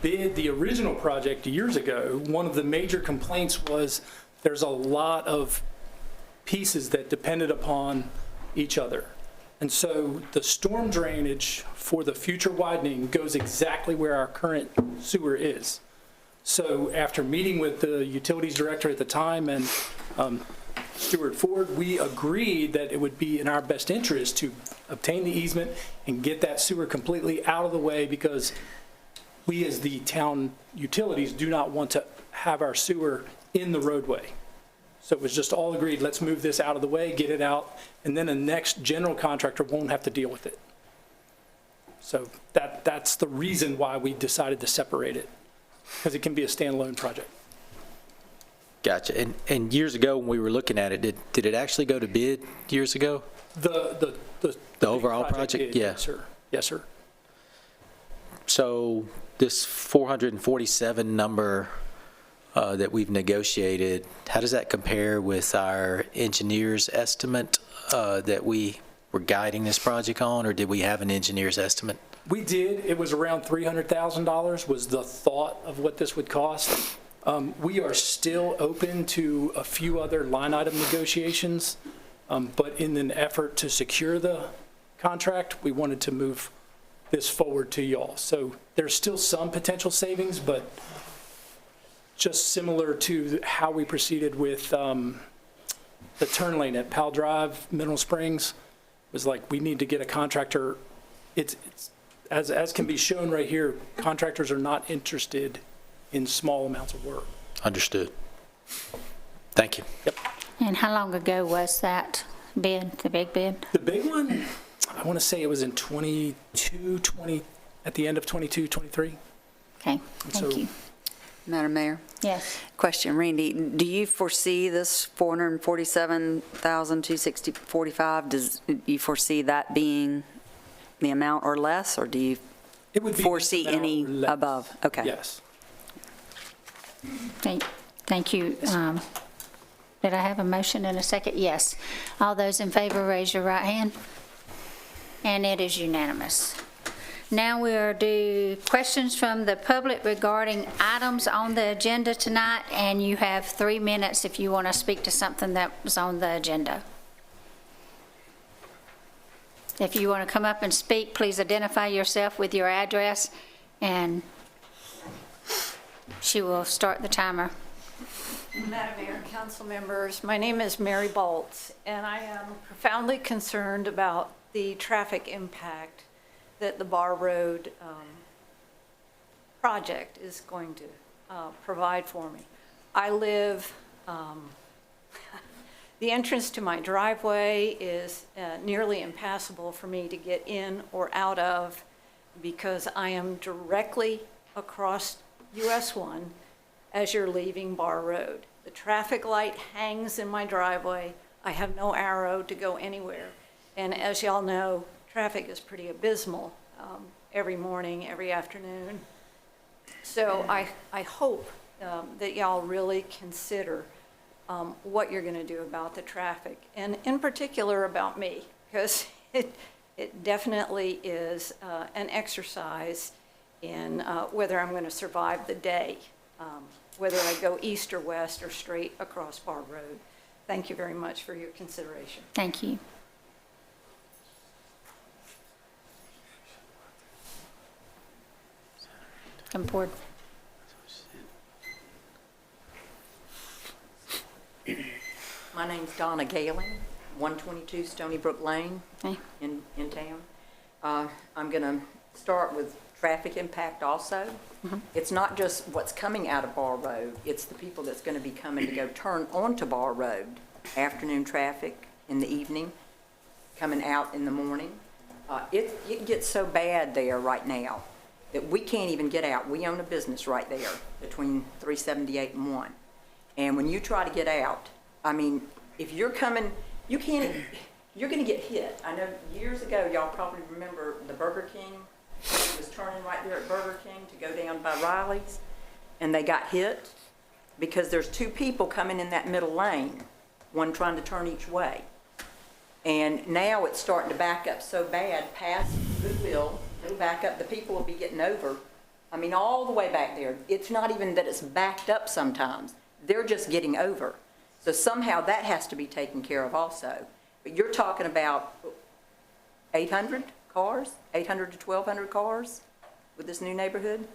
bid the original project years ago, one of the major complaints was there's a lot of pieces that depended upon each other. And so the storm drainage for the future widening goes exactly where our current sewer is. So after meeting with the utilities director at the time and Stuart Ford, we agreed that it would be in our best interest to obtain the easement and get that sewer completely out of the way, because we as the town utilities do not want to have our sewer in the roadway. So it was just all agreed, let's move this out of the way, get it out, and then the next general contractor won't have to deal with it. So that's the reason why we decided to separate it, because it can be a standalone project. Gotcha. And years ago, when we were looking at it, did it actually go to bid years ago? The overall project? did, Yeah. Yes, sir. Yes, sir. So this 447 number that we've negotiated, how does that compare with our engineer's estimate that we were guiding this project on, or did we have an engineer's estimate? We did. It was around $300,000 was the thought of what this would cost. We are still open to a few other line item negotiations, but in an effort to secure the contract, we wanted to move this forward to y'all. So there's still some potential savings, but just similar to how we proceeded with the turn lane at Powell Drive, Mineral Springs, was like, we need to get a contractor. It's as can be shown right here, contractors are not interested in small amounts of work. Understood. Thank you. Yep. And how long ago was that bid, the big bid? The big one, I want to say it was in 20, at the end of 22, 23. Okay, So- thank you. Madam Mayor? Yes. Question, Randy, do you foresee this 447,260.45, do you foresee that being the amount or less, or do you It would be foresee amount any or less. above? Okay. Yes. Thank you. Did I have a motion and a second? Yes. All those in favor, raise your right hand. And it is unanimous. Now we are due questions from the public regarding items on the agenda tonight, and you have 3 minutes if you want to speak to something that was on the agenda. If you want to come up and speak, please identify yourself with your address, and she will start the timer. Madam Mayor, council members, my name is Mary Bolts, and I am profoundly concerned about the traffic impact that the Bar Road project is going to provide for me. I live, the entrance to my driveway is nearly impassable for me to get in or out of because I am directly across US 1 as you're leaving Bar Road. The traffic light hangs in my driveway. I have no arrow to go anywhere. And as y'all know, traffic is pretty abysmal every morning, every afternoon. So I hope that y'all really consider what you're going to do about the traffic, and in particular about me, because it definitely is an exercise in whether I'm going to survive the day, whether I go east or west or straight across Bar Road. Thank you very much for your consideration. Thank you. Come forward. My name's Donna Galen, 122 Stony Brook Lane Okay. in town. I'm going to start with traffic impact also. It's not just what's coming out of Bar Road, it's the people that's going to be coming to go turn onto Bar Road, afternoon traffic in the evening, coming out in the morning. It gets so bad there right now that we can't even get out. We own a business right there between 378 and 1. And when you try to get out, I mean, if you're coming, you can't, you're going to get hit. I know years ago, y'all probably remember the Burger King. It was turning right there at Burger King to go down by Riley's, and they got hit because there's two people coming in that middle lane, one trying to turn each way. And now it's starting to back up so bad past Goodwill. It'll back up. The people will be getting over. I mean, all the way back there. It's not even that it's backed up sometimes. They're just getting over. So somehow that has to be taken care of also. But you're talking about 800 cars, 800 to 1,200 cars with this new neighborhood?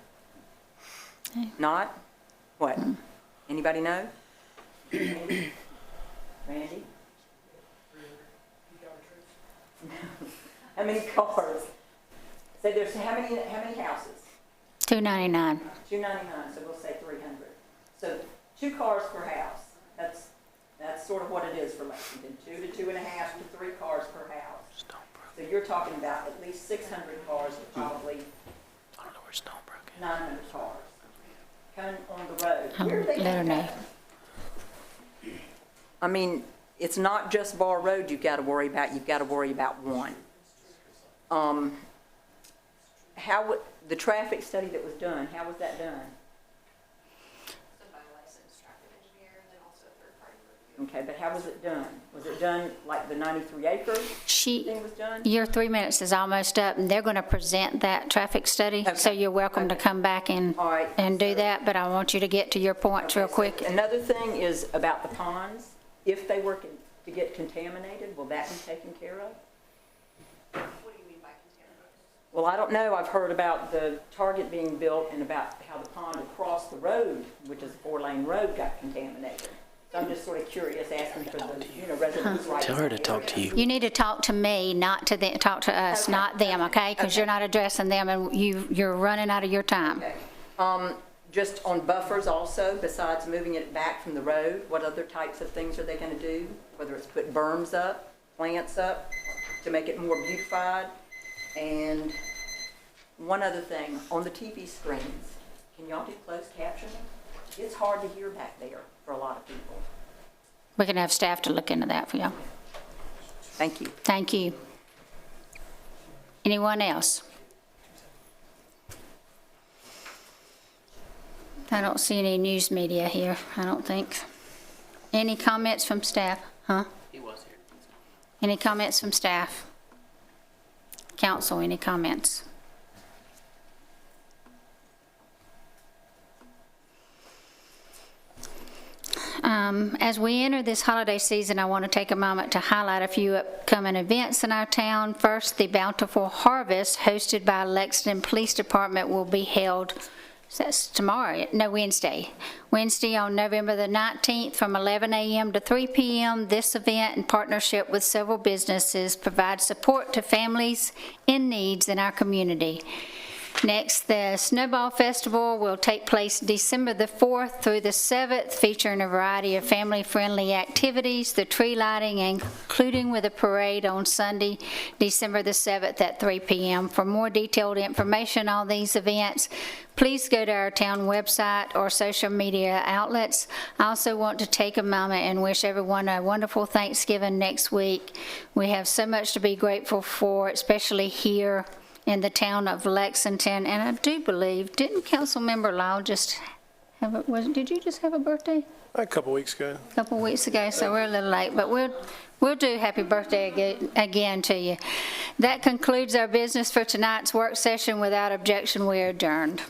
Not? What? Anybody know? Randy? Randy? How many cars? So there's how many houses? 299. 299, so we'll say 300. So 2 cars per house. That's sort of what it is for Lexington, 2 to 2.5 to 3 cars per house. So you're talking about at least 600 cars, or probably 900 cars coming on the road. Where are they Let her going? know. I mean, it's not just Bar Road you've got to worry about. You've got to worry about one. How would the traffic study that was done? How was that done? By a licensed traffic engineer and then also a third-party review. Okay, but how was it done? Was it done like the 93-acre thing was done? Your 3 minutes is almost up, and they're going to present that traffic study, so you're welcome to come back and do that, but I want you to get to your points real quick. Another thing is about the ponds. If they were to get contaminated, will that be taken care of? What do you mean by contaminated? Well, I don't know, I've heard about the Target being built and about how the pond across the road, which is a 4-lane road, got contaminated. So I'm just sort of curious, asking for the, residents' rights. Tell her to talk to you. You need to talk to me, not to them, talk to us, not them, okay? Because you're not addressing them, and you're running out of your time. Okay. Just on buffers also, besides moving it back from the road, what other types of things are they going to do? Whether it's put berms up, plants up, to make it more beautified? And one other thing, on the TV screens, can y'all do closed captioning? It's hard to hear back there for a lot of people. We're going to have staff to look into that for you. Thank you. Thank you. Anyone else? I don't see any news media here, I don't think. Any comments from staff? Huh? He was here. Any comments from staff? Council, any comments? As we enter this holiday season, I want to take a moment to highlight a few upcoming events in our town. First, the Bountiful Harvest, hosted by Lexington Police Department, will be held, that's tomorrow, no, Wednesday on November the 19th from 11 a.m. to 3 p.m. This event, in partnership with several businesses, provides support to families in needs in our community. Next, the Snowball Festival will take place December the 4th through the 7th, featuring a variety of family-friendly activities, the tree lighting, including with a parade on Sunday, December the 7th at 3 p.m. For more detailed information on these events, please go to our town website or social media outlets. I also want to take a moment and wish everyone a wonderful Thanksgiving next week. We have so much to be grateful for, especially here in the town of Lexington. And I do believe, didn't Councilmember Lyle just have a, did you just have a birthday? A couple weeks ago. A couple weeks ago, so we're a little late, but we'll do happy birthday again to you. That concludes our business for tonight's work session. Without objection, we are adjourned.